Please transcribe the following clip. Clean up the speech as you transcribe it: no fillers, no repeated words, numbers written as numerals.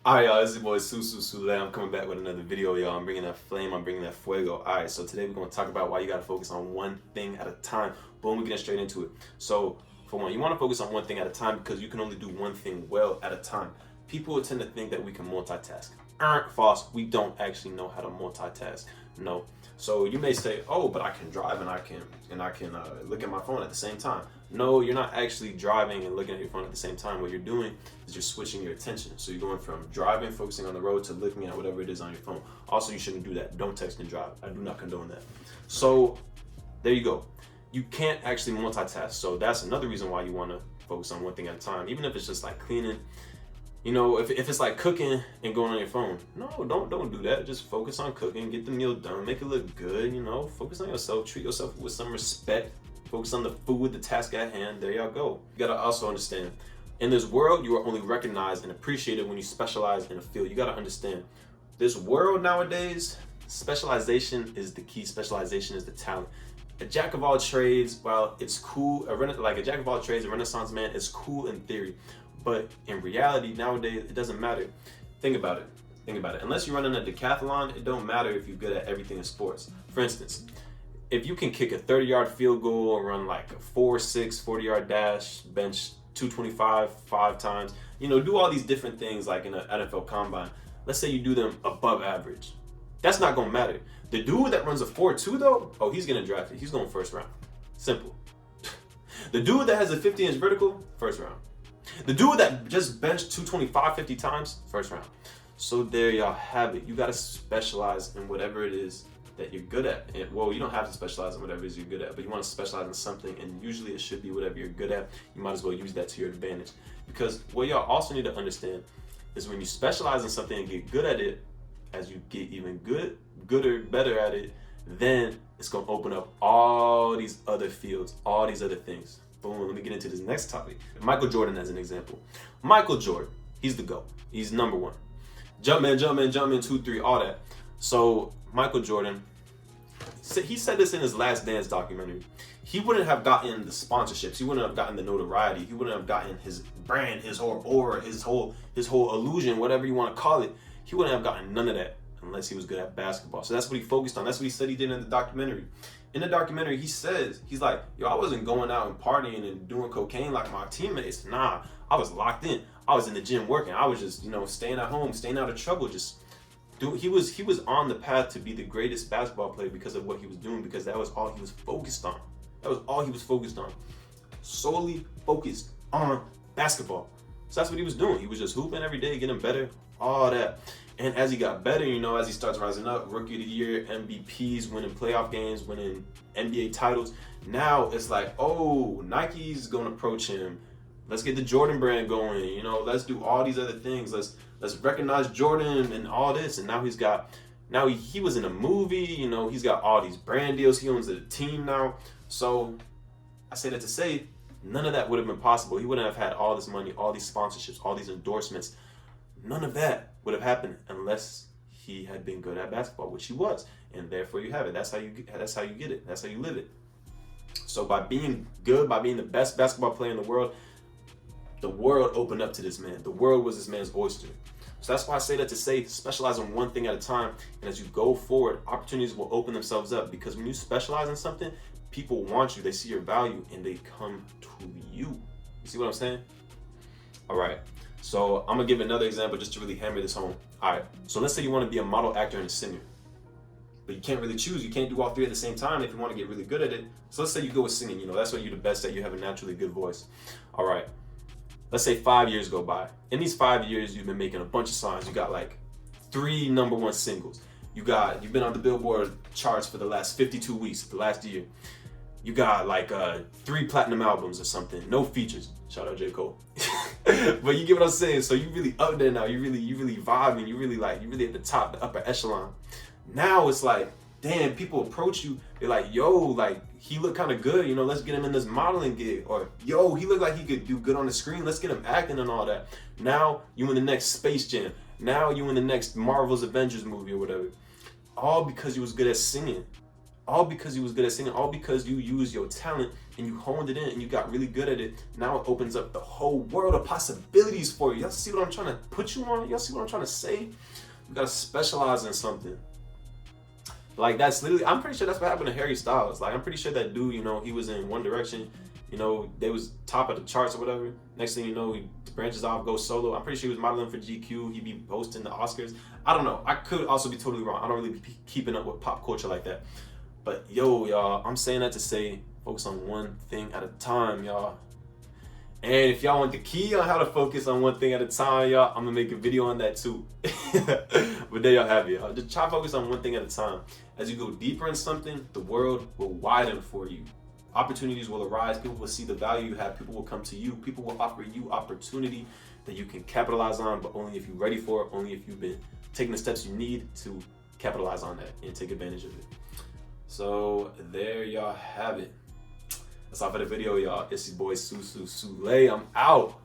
Alright, y'all, this is your boy Susu Sule. I'm coming back with another video, y'all. I'm bringing that flame, I'm bringing that fuego. Alright, so today we're going to talk about why you got to focus on one thing at a time. Boom, we're getting straight into it. So, for one, you want to focus on one thing at a time because you can only do one thing well at a time. People tend to think that we can multitask. False. We don't actually know how to multitask. No. So you may say, oh, but I can drive and I can look at my phone at the same time. No, you're not actually driving and looking at your phone at the same time. What you're doing is you're switching your attention. So you're going from driving, focusing on the road, to looking at whatever it is on your phone. Also, you shouldn't do that. Don't text and drive. I do not condone that. So there you go. You can't actually multitask. So that's another reason why you want to focus on one thing at a time. Even if it's just like cleaning. You know, if it's like cooking and going on your phone, no, don't do that. Just focus on cooking, get the meal done, make it look good, you know, focus on yourself, treat yourself with some respect, focus on the food, the task at hand, there y'all go. You gotta also understand, in this world, you are only recognized and appreciated when you specialize in a field. You gotta understand, this world nowadays, specialization is the key, specialization is the talent. A jack of all trades, while it's cool, like a jack of all trades, a Renaissance man is cool in theory. But in reality, nowadays, it doesn't matter. Think about it. Unless you're running a decathlon, it don't matter if you're good at everything in sports. For instance, if you can kick a 30-yard field goal or run like a 4-6 40-yard dash, bench 225 5 times, you know, do all these different things like in an NFL combine. Let's say you do them above average. That's not gonna matter. The dude that runs a 4.2 though, oh, he's getting drafted. He's going first round. Simple. The dude that has a 50-inch vertical, first round. The dude that just benched 225 50 times, first round. So there y'all have it. You gotta specialize in whatever it is that you're good at. And, well, you don't have to specialize in whatever it is you're good at, but you want to specialize in something, and usually it should be whatever you're good at. You might as well use that to your advantage. Because what y'all also need to understand is when you specialize in something and get good at it, as you get even gooder, better at it, then it's gonna open up all these other fields, all these other things. Boom, let me get into this next topic. Michael Jordan as an example. Michael Jordan, he's the GOAT. He's number one. Jump man, 2, 3, all that. So Michael Jordan, he said this in his Last Dance documentary. He wouldn't have gotten the sponsorships. He wouldn't have gotten the notoriety. He wouldn't have gotten his brand, his whole aura, his whole illusion, whatever you want to call it. He wouldn't have gotten none of that unless he was good at basketball. So that's what he focused on. That's what he said he did in the documentary. In the documentary, he's like, yo, I wasn't going out and partying and doing cocaine like my teammates. Nah, I was locked in. I was in the gym working. I was just, you know, staying at home, staying out of trouble. He was on the path to be the greatest basketball player because of what he was doing, because that was all he was focused on. That was all he was focused on. Solely focused on basketball. So that's what he was doing. He was just hooping every day, getting better, all that. And as he got better, you know, as he starts rising up, Rookie of the Year, MVPs, winning playoff games, winning NBA titles, now it's like, oh, Nike's going to approach him. Let's get the Jordan brand going. You know, let's do all these other things. Let's recognize Jordan and all this. And now he was in a movie. You know, he's got all these brand deals. He owns a team now. So I say that to say, none of that would have been possible. He wouldn't have had all this money, all these sponsorships, all these endorsements. None of that would have happened unless he had been good at basketball, which he was. And therefore you have it. That's how you get it. That's how you live it. So by being good, by being the best basketball player in the world opened up to this man. The world was this man's oyster. So that's why I say that to say, specialize in one thing at a time. And as you go forward, opportunities will open themselves up. Because when you specialize in something, people want you, they see your value, and they come to you. You see what I'm saying? All right. So I'm gonna give another example just to really hammer this home. All right, so let's say you want to be a model, actor, and a singer, but you can't really choose. You can't do all three at the same time if you want to get really good at it. So let's say you go with singing. You know, that's what you're the best at. You have a naturally good voice. All right, let's say 5 years go by. In these 5 years, you've been making a bunch of songs. You got like 3 number one singles. You've been on the Billboard charts for the last 52 weeks, the last year. You got like 3 platinum albums or something. No features. Shout out J. Cole. But you get what I'm saying. So you really up there now. You really vibing. You really at the top, the upper echelon. Now it's like, damn, people approach you. They're like, yo, like he look kind of good. You know, let's get him in this modeling gig. Or yo, he looked like he could do good on the screen. Let's get him acting and all that. Now you in the next Space Jam. Now you in the next Marvel's Avengers movie or whatever. All because you was good at singing. all because you was good at singing, all because you used your talent and you honed it in and you got really good at it. Now it opens up the whole world of possibilities for you. Y'all see what I'm trying to put you on? Y'all see what I'm trying to say? You gotta specialize in something. Like, that's literally, I'm pretty sure that's what happened to Harry Styles. Like, I'm pretty sure that dude, you know, he was in One Direction, you know, they was top of the charts or whatever. Next thing you know, he branches off, goes solo. I'm pretty sure he was modeling for GQ. He be hosting the Oscars. I don't know. I could also be totally wrong. I don't really be keeping up with pop culture like that. But yo, y'all, I'm saying that to say, focus on one thing at a time, y'all. And if y'all want the key on how to focus on one thing at a time, y'all, I'm gonna make a video on that too. But there y'all have it, y'all. Just try to focus on one thing at a time. As you go deeper in something, the world will widen for you. Opportunities will arise. People will see the value you have. People will come to you. People will offer you opportunity that you can capitalize on, but only if you're ready for it, only if you've been taking the steps you need to capitalize on that and take advantage of it. So there y'all have it. That's all for the video, y'all. It's your boy Susu Sule. I'm out.